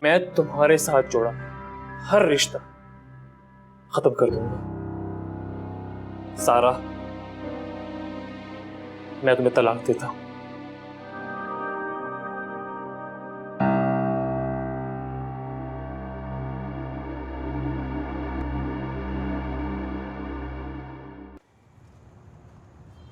मैं तुम्हारे साथ जोड़ा हर रिश्ता खत्म कर दूंगा। सारा, मैं तुम्हें तलाक देता हूं।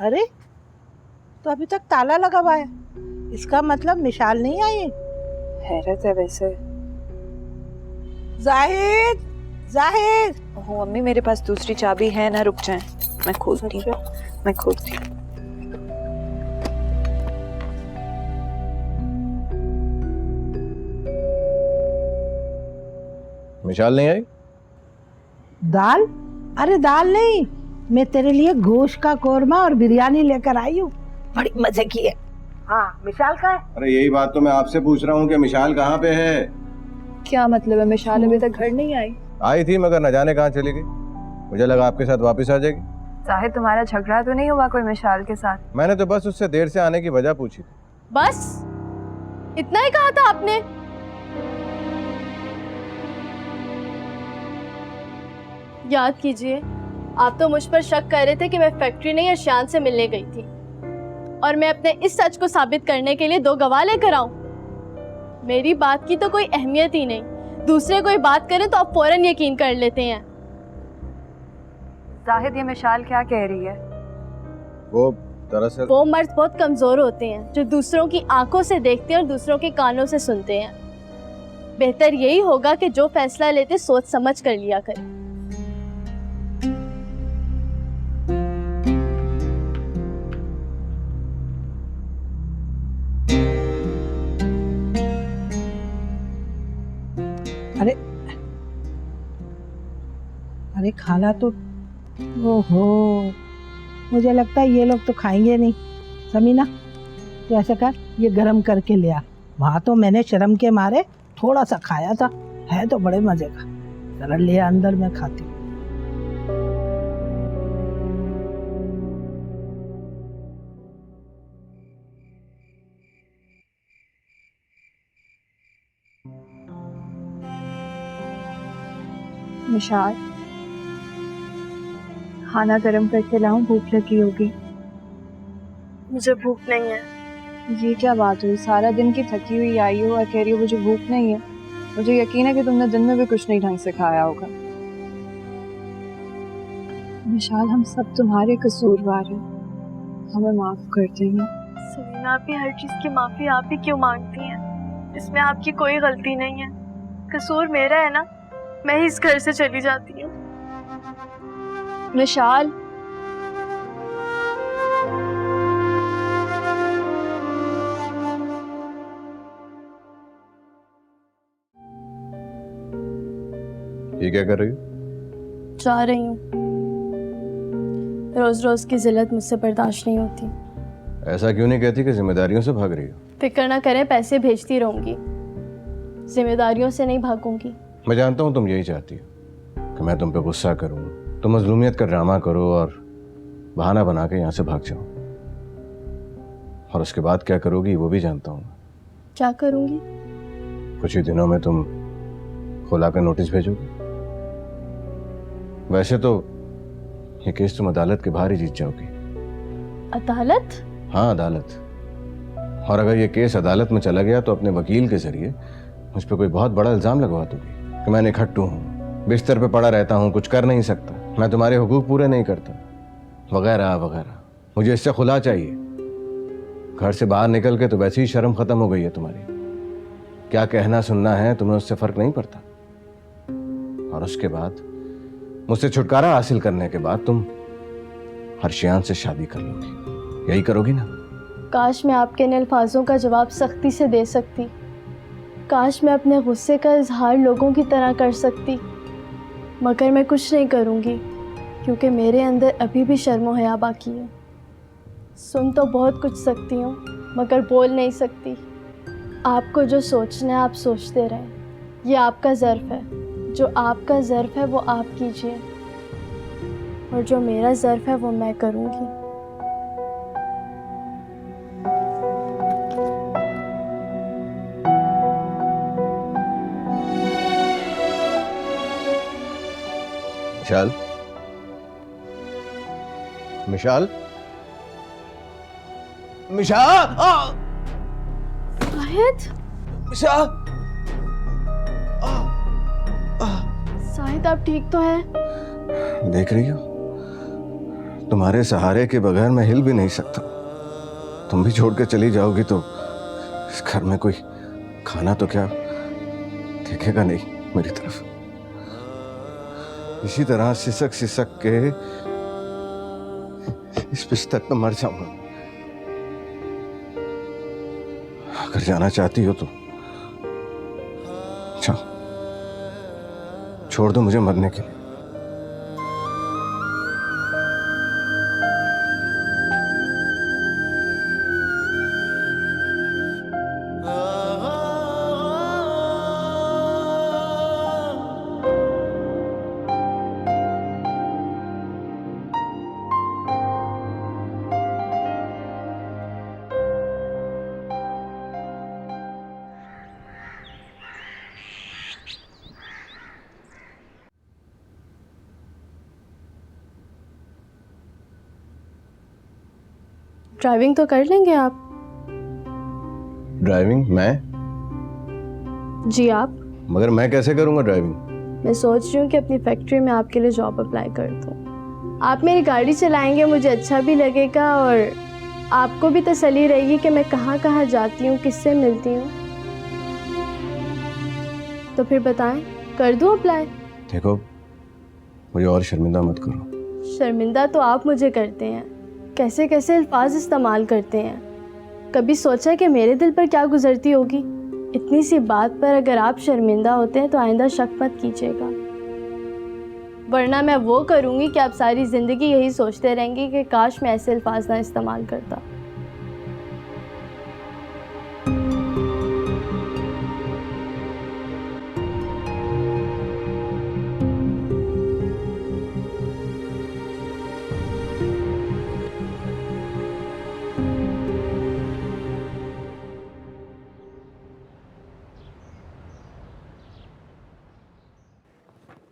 अरे, तो अभी तक ताला लगा हुआ है, इसका मतलब मिशाल नहीं आई। हैरत है वैसे। जाहिद, जाहिद। ओहो अम्मी, मेरे पास दूसरी चाबी है ना, रुक जाएं, मैं खोलती हूँ। मैं खोलती हूँ। मिशाल नहीं आई? दाल? अरे दाल नहीं, मैं तेरे लिए गोश्त का कोरमा और बिरयानी लेकर आई हूँ, बड़ी मजे की है। हाँ, मिशाल कहाँ है? अरे यही बात तो मैं आपसे पूछ रहा हूँ कि मिशाल कहाँ पे है? क्या मतलब है, मिशाल अभी तक घर नहीं आई? आई थी मगर न जाने कहाँ चली गई। मुझे लगा आपके साथ वापस आ जाएगी। जाहिद, तुम्हारा झगड़ा तो नहीं हुआ कोई मिशाल के साथ? मैंने तो बस उससे देर से आने की वजह पूछी थी। बस इतना ही कहा था आपने? याद कीजिए, आप तो मुझ पर शक कर रहे थे कि मैं फैक्ट्री नहीं अर्शियान से मिलने गई थी, और मैं अपने इस सच को साबित करने के लिए 2 गवाह लेकर आऊं। मेरी बात की तो कोई अहमियत ही नहीं, दूसरे कोई बात करे तो आप फौरन यकीन कर लेते हैं। जाहिद, ये मिशाल क्या कह रही है? वो दरअसल वो मर्द बहुत कमजोर होते हैं जो दूसरों की आंखों से देखते हैं और दूसरों के कानों से सुनते हैं। बेहतर यही होगा कि जो फैसला लेते सोच समझ कर लिया करें। अरे अरे, खाना तो, ओहो, मुझे लगता है ये लोग तो खाएंगे नहीं। समीना, तो ऐसा कर, ये गरम करके ले आ। वहाँ तो मैंने शर्म के मारे थोड़ा सा खाया था, है तो बड़े मजे का। जरा ले आ अंदर, मैं खाती हूँ। मिशाल, खाना गर्म करके लाऊं, भूख लगी होगी। मुझे भूख नहीं है। ये क्या बात हुई, सारा दिन की थकी हुई आई हो और कह रही हो मुझे भूख नहीं है। मुझे यकीन है कि तुमने दिन में भी कुछ नहीं ढंग से खाया होगा। मिशाल, हम सब तुम्हारे कसूरवार हैं, हमें माफ कर देना। समीना, आप ही हर चीज की माफी आप ही क्यों मांगती हैं? इसमें आपकी कोई गलती नहीं है, कसूर मेरा है ना। मैं ही इस घर से चली जाती हूँ। मिशाल, ये क्या कर रही हो? जा रही हूँ, रोज रोज की जिल्लत मुझसे बर्दाश्त नहीं होती। ऐसा क्यों नहीं कहती कि जिम्मेदारियों से भाग रही हो? फिक्र ना करें, पैसे भेजती रहूंगी, जिम्मेदारियों से नहीं भागूंगी। मैं जानता हूँ तुम यही चाहती हो कि मैं तुम पे गुस्सा करूँ, तुम मजलूमियत का ड्रामा करो और बहाना बना के यहाँ से भाग जाओ। और उसके बाद क्या करोगी वो भी जानता हूँ। क्या करूंगी? कुछ ही दिनों में तुम खुला का नोटिस भेजोगे। वैसे तो ये केस तुम अदालत के बाहर ही जीत जाओगी। अदालत? हाँ, अदालत। और अगर ये केस अदालत में चला गया तो अपने वकील के जरिए मुझ पर कोई बहुत बड़ा इल्जाम लगवा दोगी कि मैं निखट्टू हूँ, बिस्तर पे पड़ा रहता हूँ, कुछ कर नहीं सकता, मैं तुम्हारे हुकूक पूरे नहीं करता, वगैरह वगैरह। मुझे इससे खुला चाहिए। घर से बाहर निकल के तो वैसे ही शर्म खत्म हो गई है तुम्हारी। क्या कहना सुनना है तुम्हें, उससे फर्क नहीं पड़ता। और उसके बाद मुझसे छुटकारा हासिल करने के बाद तुम अर्शियान से शादी कर लोगी। यही करोगी ना? काश मैं आपके इन अल्फाजों का जवाब सख्ती से दे सकती। काश मैं अपने गुस्से का इजहार लोगों की तरह कर सकती, मगर मैं कुछ नहीं करूँगी क्योंकि मेरे अंदर अभी भी शर्म और हया बाकी है। सुन तो बहुत कुछ सकती हूँ मगर बोल नहीं सकती। आपको जो सोचना है आप सोचते रहें, ये आपका ज़र्फ है। जो आपका ज़र्फ है वो आप कीजिए और जो मेरा ज़र्फ है वो मैं करूँगी। विशाल, विशाल, विशाल, शाहिद, विशाल, शाहिद आप ठीक तो हैं? देख रही हो, तुम्हारे सहारे के बगैर मैं हिल भी नहीं सकता। तुम भी छोड़ के चली जाओगी तो इस घर में कोई खाना तो क्या देखेगा नहीं मेरी तरफ। इसी तरह सिसक सिसक के इस बिस्तर पर मर जाऊंगा। अगर जाना चाहती हो तो जाओ, छोड़ दो मुझे मरने के लिए। ड्राइविंग तो कर लेंगे आप? ड्राइविंग? मैं? जी आप। मगर मैं कैसे करूंगा ड्राइविंग? मैं सोच रही हूँ कि अपनी फैक्ट्री में आपके लिए जॉब अप्लाई कर दूँ। आप मेरी गाड़ी चलाएंगे, मुझे अच्छा भी लगेगा और आपको भी तसल्ली रहेगी कि मैं कहाँ कहाँ जाती हूँ, किससे मिलती हूँ। तो फिर बताएं, कर दूँ अप्लाई? देखो, मुझे और शर्मिंदा मत करो। शर्मिंदा तो आप मुझे करते हैं, कैसे कैसे अल्फाज इस्तेमाल करते हैं। कभी सोचा कि मेरे दिल पर क्या गुजरती होगी? इतनी सी बात पर अगर आप शर्मिंदा होते हैं तो आइंदा शक मत कीजिएगा, वरना मैं वो करूँगी कि आप सारी ज़िंदगी यही सोचते रहेंगे कि काश मैं ऐसे अल्फाज ना इस्तेमाल करता।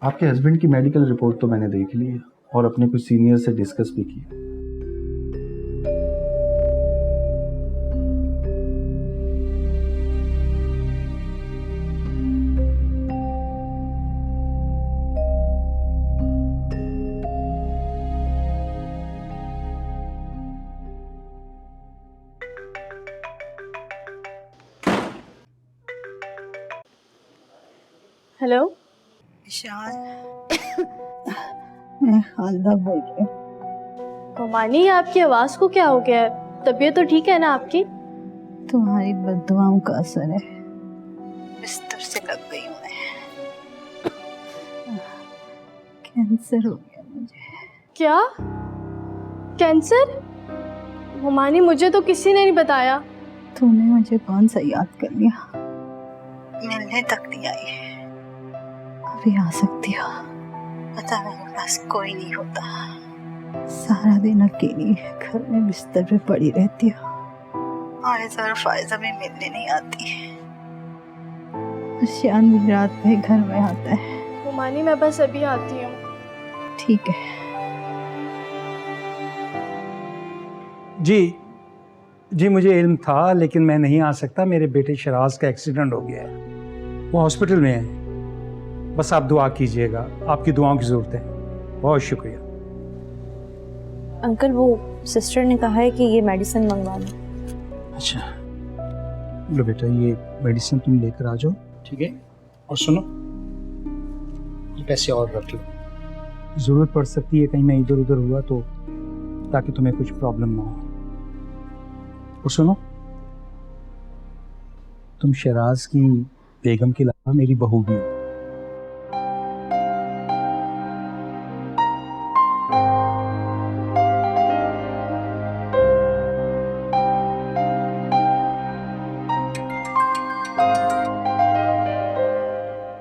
आपके हस्बैंड की मेडिकल रिपोर्ट तो मैंने देख ली है और अपने कुछ सीनियर से डिस्कस भी की। हेलो, मैं खालदा बोल रही हूँ। हुमानी आपकी आवाज़ को क्या हो गया है? तबीयत तो ठीक है ना आपकी? तुम्हारी बद्दुआओं का असर है, बिस्तर से लग गई हूँ मैं। कैंसर हो गया मुझे। क्या? कैंसर? हुमानी मुझे तो किसी ने नहीं बताया। तूने मुझे कौन सा याद कर लिया? मिलने तक नहीं आई, अभी आ सकती हो? पता मेरे पास कोई नहीं होता, सारा दिन अकेली घर में बिस्तर पे पड़ी रहती हो और इस बार फायजा भी मिलने नहीं आती। शान भी रात में घर में आता है। हुमानी मैं बस अभी आती हूँ। ठीक है। जी मुझे इल्म था, लेकिन मैं नहीं आ सकता। मेरे बेटे शराज का एक्सीडेंट हो गया है, वो हॉस्पिटल में है। बस आप दुआ कीजिएगा, आपकी दुआओं की ज़रूरत है। बहुत शुक्रिया। अंकल, वो सिस्टर ने कहा है कि ये मेडिसिन मंगवा लो। अच्छा, लो बेटा, ये मेडिसिन तुम लेकर आ जाओ, ठीक है? और सुनो, ये पैसे और रख लो, ज़रूरत पड़ सकती है कहीं मैं इधर उधर हुआ तो, ताकि तुम्हें कुछ प्रॉब्लम ना हो। और सुनो, तुम शराज की बेगम के अलावा मेरी बहू भी हो।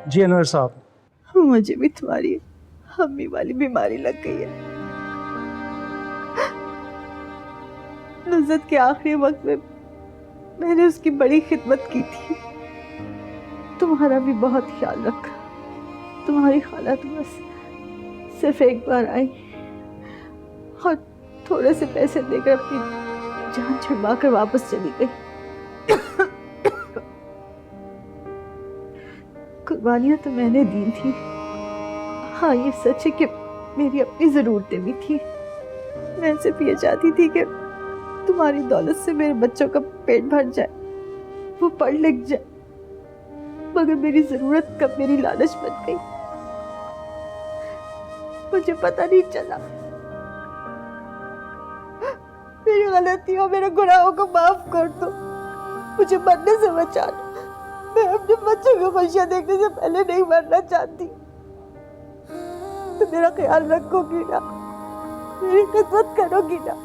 जी अनवर साहब, मुझे भी तुम्हारी अम्मी वाली बीमारी लग गई है। नुज़रत के आखिरी वक्त में मैंने उसकी बड़ी खिदमत की थी। तुम्हारा भी बहुत ख्याल रखा। तुम्हारी खाला तो बस सिर्फ एक बार आई और थोड़े से पैसे देकर अपनी जान छुड़वा कर वापस चली गई। कुर्बानियां तो मैंने दी थी। हाँ, ये सच है कि मेरी अपनी जरूरतें भी थी। मैं सिर्फ ये चाहती थी कि तुम्हारी दौलत से मेरे बच्चों का पेट भर जाए, वो पढ़ लिख जाए। मगर मेरी जरूरत कब मेरी लालच बन गई, मुझे पता नहीं चला। मेरी गलतियों, मेरे गुनाहों को माफ कर दो, मुझे मरने से बचा दो। मैं अपने बच्चों को खुशियां देखने से पहले नहीं मरना चाहती। तो मेरा ख्याल रखोगी ना, मेरी खिदमत करोगी ना।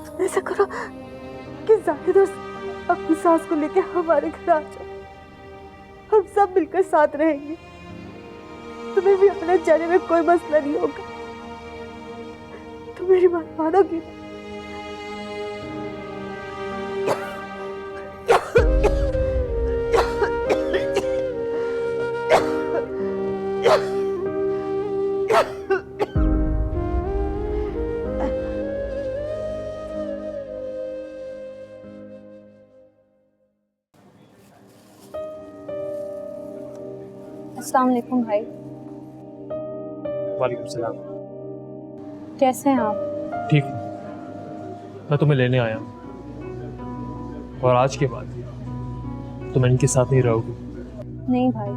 तुम ऐसा करो कि जाहिद और अपनी सास को लेके हमारे घर आ जाओ, हम सब मिलकर साथ रहेंगे। तुम्हें भी अपने जाने में कोई मसला नहीं होगा। तुम मेरी बात मानोगी? अस्सलाम वालेकुम भाई, वालेकुम सलाम। कैसे हैं आप? ठीक हूँ, मैं तुम्हें लेने आया हूँ और आज के बाद तुम इनके साथ नहीं रहोगी। नहीं भाई,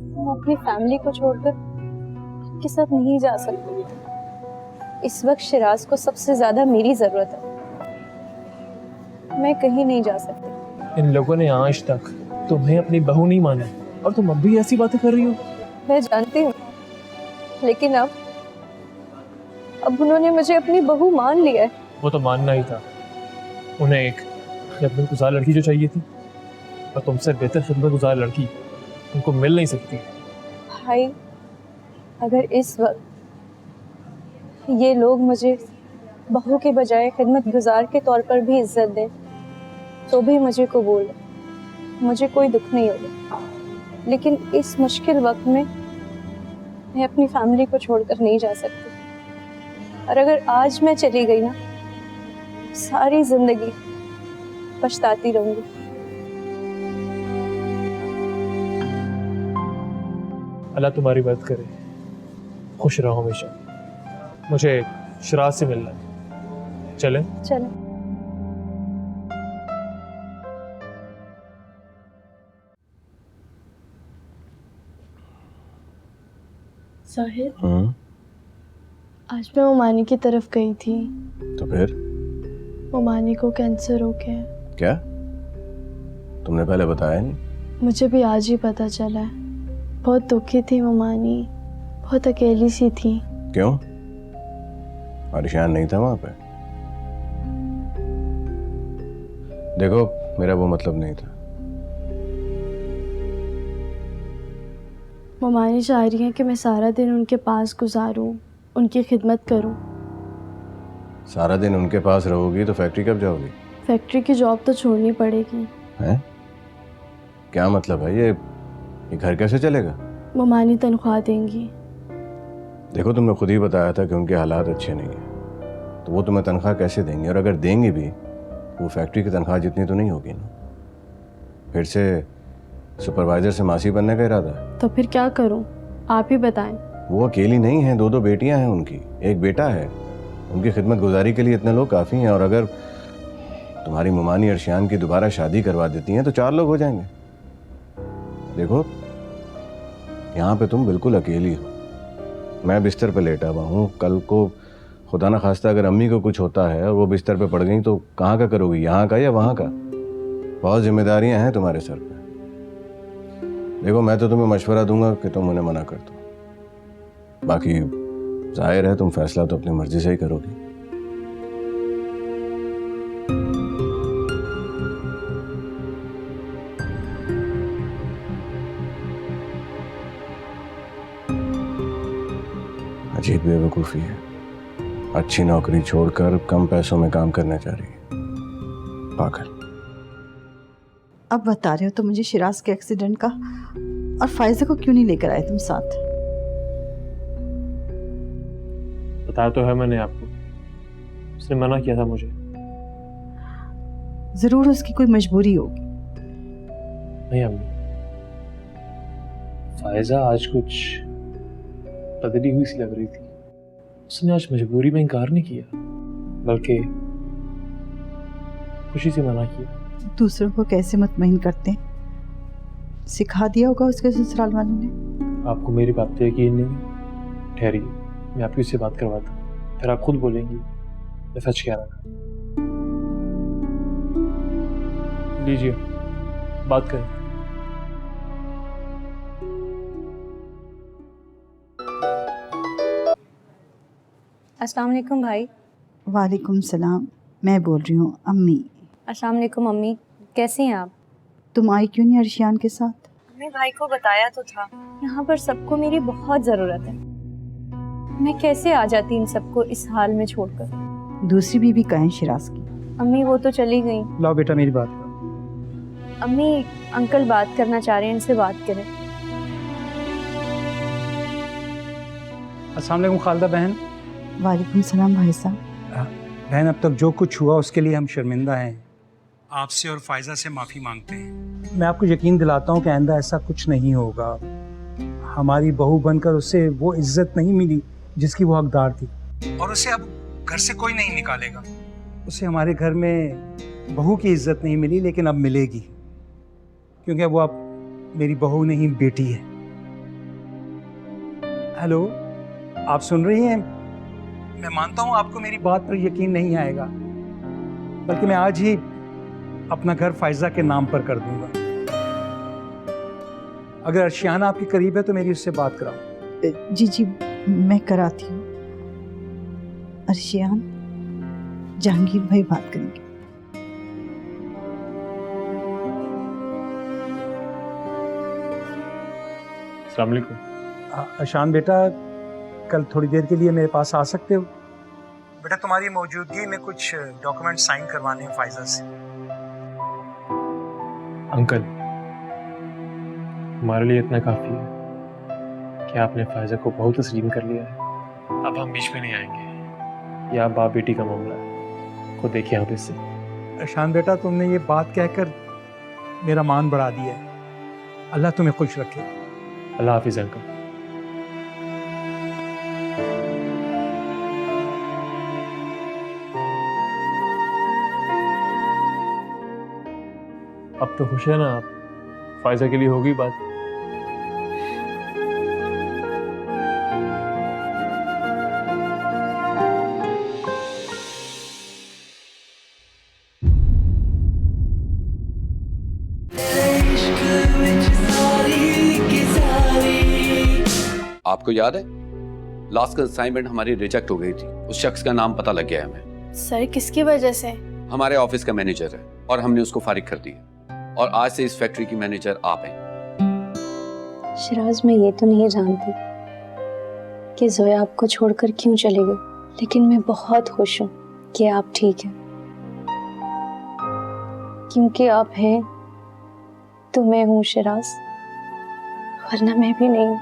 मैं अपनी फैमिली को छोड़कर आपके साथ नहीं जा सकती। इस वक्त शिराज को सबसे ज्यादा मेरी जरूरत है। मैं कहीं नहीं जा सकती। इन लोगों ने आज तक तुम्हें अपनी बहू नहीं माना और तुम अब भी ऐसी बातें कर रही हो। मैं जानती हूँ, लेकिन अब उन्होंने मुझे अपनी बहू मान लिया है। वो तो मानना ही था। उन्हें एक खिदमतगुजार लड़की जो चाहिए थी, और तुमसे बेहतर खिदमतगुजार लड़की उनको मिल नहीं सकती। भाई, अगर इस वक्त ये लोग मुझे बहू के बजाय खिदमत गुजार के तौर पर भी इज्जत दें तो भी मुझे कबूल है, मुझे कोई दुख नहीं होगा। लेकिन इस मुश्किल वक्त में मैं अपनी फैमिली को छोड़कर नहीं जा सकती। और अगर आज मैं चली गई ना, सारी जिंदगी पछताती रहूंगी। अल्लाह तुम्हारी मदद करे, खुश रहो हमेशा। मुझे शिराज से मिलना है, चलें? चलो। साहिद, आज मैं मोमानी की तरफ गई थी। तो फिर? मोमानी को कैंसर हो गया है। क्या? तुमने पहले बताया नहीं? मुझे भी आज ही पता चला है। बहुत दुखी थी मोमानी, बहुत अकेली सी थी। क्यों? आरिशान नहीं था वहां पे? देखो, मेरा वो मतलब नहीं था। मोमानी चाह रही है कि मैं सारा दिन उनके पास गुजारूं, उनकी खिदमत करूं। सारा दिन उनके पास रहोगी तो फैक्ट्री कब जाओगी? फैक्ट्री की जॉब तो छोड़नी पड़ेगी। हैं? क्या मतलब है ये घर कैसे चलेगा? मोमानी तनख्वाह देंगी। देखो, तुमने खुद ही बताया था कि उनके हालात अच्छे नहीं हैं, तो वो तुम्हें तनख्वाह कैसे देंगे? और अगर देंगी भी, वो फैक्ट्री की तनख्वाह जितनी तो नहीं होगी ना। फिर से सुपरवाइजर से मासी बनने का इरादा है? तो फिर क्या करूं, आप ही बताएं। वो अकेली नहीं है, दो बेटियां हैं उनकी, एक बेटा है। उनकी खिदमत गुजारी के लिए इतने लोग काफ़ी हैं। और अगर तुम्हारी मोमानी अर्शियान की दोबारा शादी करवा देती हैं तो 4 लोग हो जाएंगे। देखो, यहाँ पे तुम बिल्कुल अकेली हो। मैं बिस्तर पे लेटा हुआ हूँ। कल को खुदा ना खास्ता अगर अम्मी को कुछ होता है और वो बिस्तर पे पड़ गई तो कहाँ का करोगी? यहाँ का या वहाँ का? बहुत जिम्मेदारियाँ हैं तुम्हारे सर पे। देखो, मैं तो तुम्हें मशवरा दूंगा कि तुम उन्हें मना कर दो। बाकी जाहिर है तुम फैसला तो अपनी मर्जी से ही करोगी। अजीब बेवकूफ़ी है, अच्छी नौकरी छोड़कर कम पैसों में काम करना चाह रही है। पागल। अब बता रहे हो तो मुझे शिराज के एक्सीडेंट का, और फायजा को क्यों नहीं लेकर आए तुम साथ? बताया तो है मैंने आपको, उसने मना किया था मुझे। जरूर उसकी कोई मजबूरी होगी। नहीं अम्मी, फायजा आज कुछ बदली हुई सी लग रही थी। उसने आज मजबूरी में इनकार नहीं किया, बल्कि खुशी से मना किया। दूसरों को कैसे मुतमईन करते हैं, सिखा दिया होगा उसके ससुराल वालों ने। आपको मेरी बात पे यकीन नहीं? ठहरिए, मैं आपकी उससे बात करवाता हूँ, फिर आप खुद बोलेंगी मैं सच कह रहा था। लीजिए, बात करें। अस्सलाम वालेकुम भाई। वालेकुम सलाम, मैं बोल रही हूँ अम्मी। अस्सलाम वालेकुम अम्मी, कैसी हैं आप? तुम आई क्यों नहीं अर्शियान के साथ? मैं भाई को बताया तो था, यहाँ पर सबको मेरी बहुत ज़रूरत है। मैं कैसे आ जाती इन सबको इस हाल में छोड़कर। दूसरी बीवी कहाँ है शिराज की? अम्मी वो तो चली गई। लाओ बेटा मेरी बात करो। अम्मी अंकल बात करना चाह रहे हैं, इनसे बात करें। अस्सलाम वालेकुम खालदा बहन। वालेकुम सलाम भाई साहब। बहन, अब तक जो कुछ हुआ उसके लिए हम शर्मिंदा हैं। आपसे और फायजा से माफ़ी मांगते हैं। मैं आपको यकीन दिलाता हूँ कि आइंदा ऐसा कुछ नहीं होगा। हमारी बहू बनकर उसे वो इज्जत नहीं मिली जिसकी वो हकदार थी, और उसे अब घर से कोई नहीं निकालेगा। उसे हमारे घर में बहू की इज्जत नहीं मिली, लेकिन अब मिलेगी, क्योंकि वो अब मेरी बहू नहीं बेटी है। हेलो, आप सुन रही हैं? मैं मानता हूँ आपको मेरी बात पर यकीन नहीं आएगा, बल्कि मैं आज ही अपना घर फायजा के नाम पर कर दूंगा। अगर अर्शियान आपके करीब है तो मेरी उससे बात कराओ। जी जी, मैं कराती हूँ। अर्शियान, जहांगीर भाई बात करेंगे। अस्सलाम वालेकुम। अर्शियान बेटा, कल थोड़ी देर के लिए मेरे पास आ सकते हो? बेटा, तुम्हारी मौजूदगी में कुछ डॉक्यूमेंट साइन करवाने हैं फायजा से। अंकल, हमारे लिए इतना काफ़ी है कि आपने फायजा को बहुत तस्लीम कर लिया है। अब हम बीच में नहीं आएंगे। यह बाप बेटी का मामला है, खुद देखिए आप इससे। अर्शियान बेटा, तुमने ये बात कहकर मेरा मान बढ़ा दिया है। अल्लाह तुम्हें खुश रखे। अल्लाह हाफिज़ अंकल। अब तो खुश है ना आप? फायजा के लिए होगी बात। आपको याद है लास्ट का असाइनमेंट हमारी रिजेक्ट हो गई थी? उस शख्स का नाम पता लग गया है हमें। सर किसकी वजह से? हमारे ऑफिस का मैनेजर है और हमने उसको फारिग कर दिया, और आज से इस फैक्ट्री की मैनेजर आप हैं। शिराज, मैं ये तो नहीं जानती कि जोया आपको छोड़कर क्यों चली गई, लेकिन मैं बहुत खुश हूँ कि आप ठीक हैं, क्योंकि आप हैं तो मैं हूँ शिराज, वरना मैं भी नहीं।